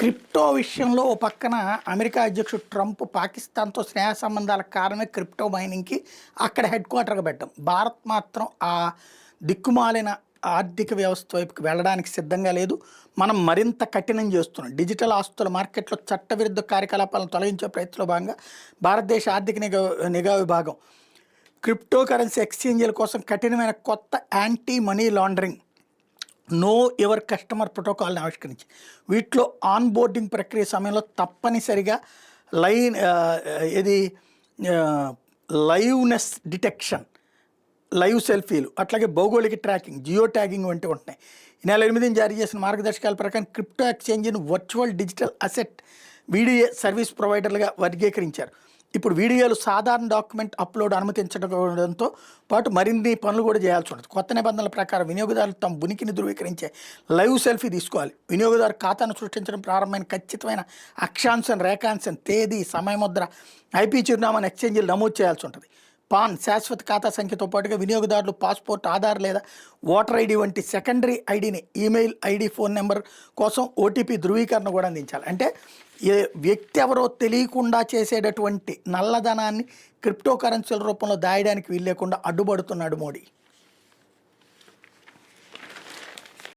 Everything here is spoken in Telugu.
క్రిప్టో విషయంలో ఓ పక్కన అమెరికా అధ్యక్షుడు ట్రంప్ పాకిస్తాన్‌తో స్నేహ సంబంధాలకు కారణమే క్రిప్టో మైనింగ్‌కి అక్కడ హెడ్ క్వార్టర్‌గా పెట్టడం. భారత్ మాత్రం ఆ దిక్కుమాలిన ఆర్థిక వ్యవస్థ వైపుకి వెళ్ళడానికి సిద్ధంగా లేదు. మనం మరింత కఠినం చేస్తున్నాం. డిజిటల్ ఆస్తుల మార్కెట్‌లో చట్టవిరుద్ధ కార్యకలాపాలను తొలగించే ప్రయత్నంలో భాగంగా భారతదేశ ఆర్థిక నిఘా విభాగం క్రిప్టో కరెన్సీ ఎక్స్చేంజీల కోసం కఠినమైన కొత్త anti money laundering know your customer ప్రోటోకాల్ని ఆవిష్కరించి వీటిలో ఆన్ బోర్డింగ్ ప్రక్రియ సమయంలో తప్పనిసరిగా లైన్ ఇది లైవ్నెస్ డిటెక్షన్, లైవ్ సెల్ఫీలు, అట్లాగే భౌగోళిక ట్రాకింగ్, జియో ట్యాగింగ్ వంటివి ఉంటున్నాయి. ఈ నెల 8న జారీ చేసిన మార్గదర్శకాల ప్రకారం క్రిప్టో ఎక్స్చేంజ్ను virtual digital asset video service ప్రొవైడర్లుగా వర్గీకరించారు. ఇప్పుడు వీడియోలు సాధారణ డాక్యుమెంట్ అప్లోడ్ అనుమతించడంతో పాటు మరిన్ని పనులు కూడా చేయాల్సి ఉంటుంది. కొత్త నిబంధనల ప్రకారం వినియోగదారులు తమ ఉనికిని ధృవీకరించే లైవ్ సెల్ఫీ తీసుకోవాలి. వినియోగదారు ఖాతాను సృష్టించడం ప్రారంభమైన ఖచ్చితమైన అక్షాంశం, రేఖాంశం, తేదీ, సమయముద్ర, ఐపీ చిరునామాను ఎక్స్చేంజీలు నమోదు చేయాల్సి ఉంటుంది. పాన్ శాశ్వత ఖాతా సంఖ్యతో పాటుగా వినియోగదారులు పాస్పోర్ట్, ఆధార్ లేదా ఓటర్ ఐడి వంటి సెకండరీ ఐడిని, ఈమెయిల్ ఐడి, ఫోన్ నెంబర్ కోసం ఓటీపీ ధృవీకరణ కూడా అందించాలి. అంటే ఏ వ్యక్తి ఎవరో తెలియకుండా చేసేటటువంటి నల్లధనాన్ని క్రిప్టో కరెన్సీల రూపంలో దాయడానికి వీలు లేకుండా అడ్డుపడుతున్నాడు మోడీ.